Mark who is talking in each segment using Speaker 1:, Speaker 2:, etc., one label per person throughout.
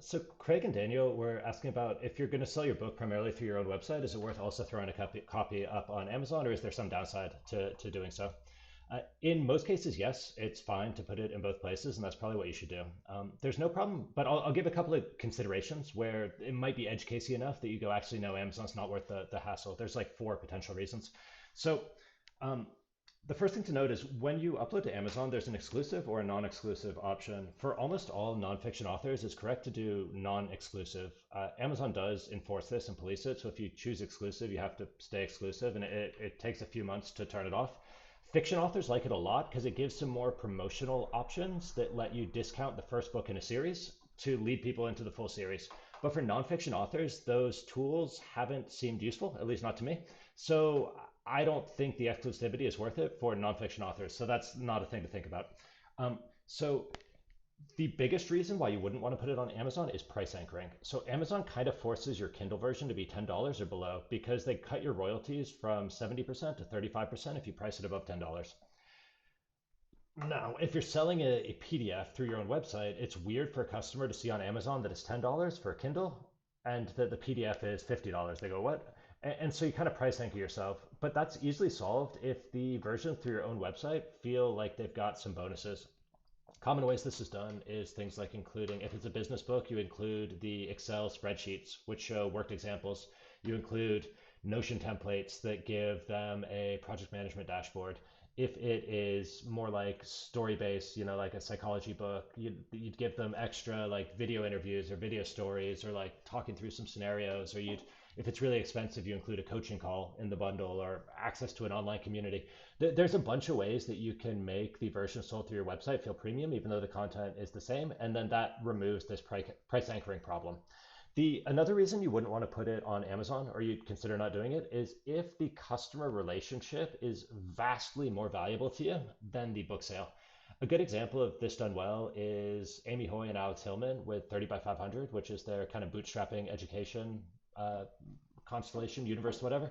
Speaker 1: So Craig and Daniel were asking about if you're going to sell your book primarily through your own website, is it worth also throwing a copy up on Amazon, or is there some downside to doing so? In most cases, yes, it's fine to put it in both places, and that's probably what you should do. There's no problem, but I'll give a couple of considerations where it might be edge casey enough that you go, actually, no, Amazon's not worth the hassle. There's like four potential reasons. So um, the first thing to note is when you upload to Amazon, there's an exclusive or a non-exclusive option. For almost all nonfiction authors, it's correct to do non-exclusive. Amazon does enforce this and police it. So if you choose exclusive, you have to stay exclusive, and it takes a few months to turn it off. Fiction authors like it a lot because it gives some more promotional options that let you discount the first book in a series to lead people into the full series. But for nonfiction authors, those tools haven't seemed useful, at least not to me. So I don't think the exclusivity is worth it for nonfiction authors. So that's not a thing to think about. Um, so the biggest reason why you wouldn't want to put it on Amazon is price anchoring. So Amazon kind of forces your Kindle version to be $10 or below because they cut your royalties from 70% to 35% if you price it above $10. Now, if you're selling a PDF through your own website, it's weird for a customer to see on Amazon that it's $10 for a Kindle and that the PDF is $50. They go, what? And so you kind of price anchor yourself. But that's easily solved if the versions through your own website feel like they've got some bonuses. Common ways this is done is things like including, if it's a business book, you include the Excel spreadsheets, which show worked examples. You include Notion templates that give them a project management dashboard. If it is more like story based, like a psychology book, you'd give them extra like video interviews or video stories or like talking through some scenarios, or if it's really expensive, you include a coaching call in the bundle or access to an online community. There's a bunch of ways that you can make the version sold through your website feel premium, even though the content is the same, and then that removes this price anchoring problem. The another reason you wouldn't want to put it on Amazon or you'd consider not doing it is if the customer relationship is vastly more valuable to you than the book sale. A good example of this done well is Amy Hoy and Alex Hillman with 30 by 500, which is their kind of bootstrapping education uh, constellation, universe, whatever.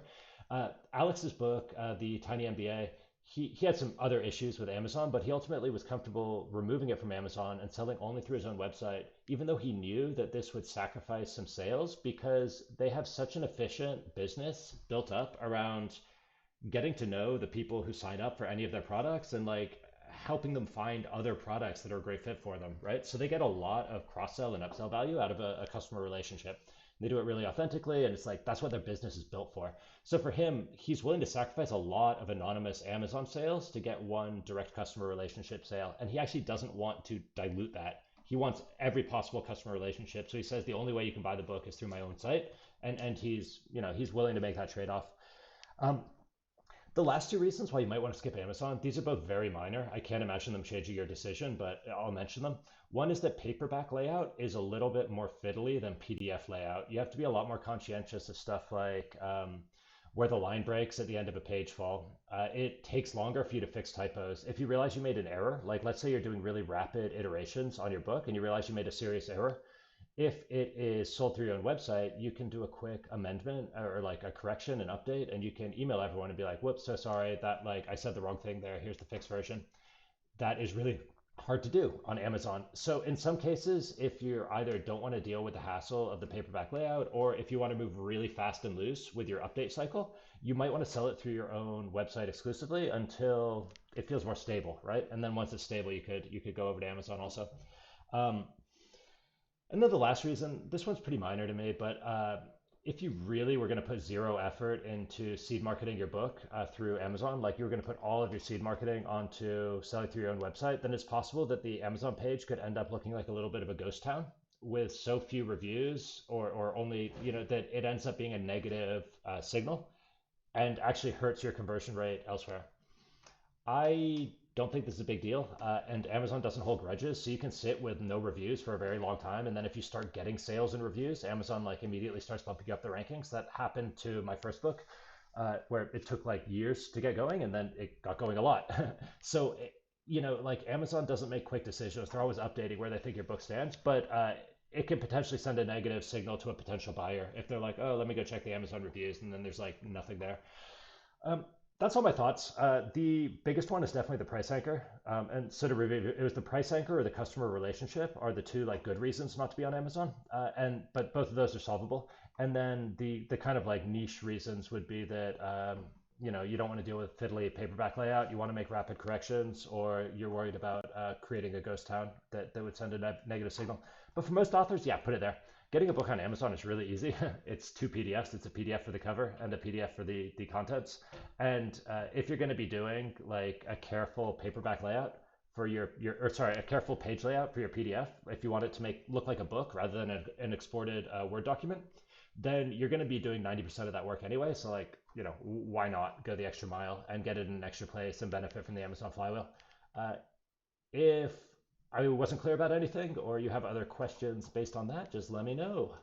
Speaker 1: Alex's book, The Tiny MBA, he had some other issues with Amazon, but he ultimately was comfortable removing it from Amazon and selling only through his own website, even though he knew that this would sacrifice some sales because they have such an efficient business built up around getting to know the people who sign up for any of their products and like helping them find other products that are a great fit for them, right? So they get a lot of cross sell and upsell value out of a customer relationship. They do it really authentically, and it's like that's what their business is built for. So for him, he's willing to sacrifice a lot of anonymous Amazon sales to get one direct customer relationship sale. And he actually doesn't want to dilute that. He wants every possible customer relationship. So he says the only way you can buy the book is through my own site. And he's willing to make that trade-off. Um, the last two reasons why you might want to skip Amazon, these are both very minor. I can't imagine them changing your decision, but I'll mention them. One is that paperback layout is a little bit more fiddly than PDF layout. You have to be a lot more conscientious of stuff like where the line breaks at the end of a page fall. It takes longer for you to fix typos. If you realize you made an error, like let's say you're doing really rapid iterations on your book and you realize you made a serious error, if it is sold through your own website, you can do a quick amendment or like a correction and update, and you can email everyone and be like, whoops, so sorry that like I said the wrong thing there. Here's the fixed version. That is really hard to do on Amazon. So in some cases, if you either don't want to deal with the hassle of the paperback layout, or if you want to move really fast and loose with your update cycle, you might want to sell it through your own website exclusively until it feels more stable, right? And then once it's stable, you could go over to Amazon also. Um, and then the last reason, this one's pretty minor to me, but if you really were going to put zero effort into seed marketing your book through Amazon, like you were going to put all of your seed marketing onto selling through your own website, then it's possible that the Amazon page could end up looking like a little bit of a ghost town with so few reviews or only, that it ends up being a negative signal and actually hurts your conversion rate elsewhere. I don't think this is a big deal. And Amazon doesn't hold grudges. So you can sit with no reviews for a very long time. And then if you start getting sales and reviews, Amazon like immediately starts bumping you up the rankings. That happened to my first book, where it took like years to get going and then it got going a lot. So, like Amazon doesn't make quick decisions. They're always updating where they think your book stands. But it can potentially send a negative signal to a potential buyer if they're like, oh, let me go check the Amazon reviews. And then there's like nothing there. That's all my thoughts. The biggest one is definitely the price anchor. And so to review, it was the price anchor or the customer relationship are the two like good reasons not to be on Amazon. And but both of those are solvable. And then the kind of like niche reasons would be that you don't want to deal with fiddly paperback layout. You want to make rapid corrections, or you're worried about creating a ghost town that would send a negative signal. But for most authors, yeah, put it there. Getting a book on Amazon is really easy. It's two PDFs. It's a PDF for the cover and a PDF for the contents. And if you're going to be doing like a careful paperback layout for your or sorry, a careful page layout for your PDF, if you want it to make look like a book rather than an exported Word document, then you're going to be doing 90% of that work anyway. So like, why not go the extra mile and get it in an extra place and benefit from the Amazon flywheel? Uh, if I wasn't clear about anything or you have other questions based on that, just let me know.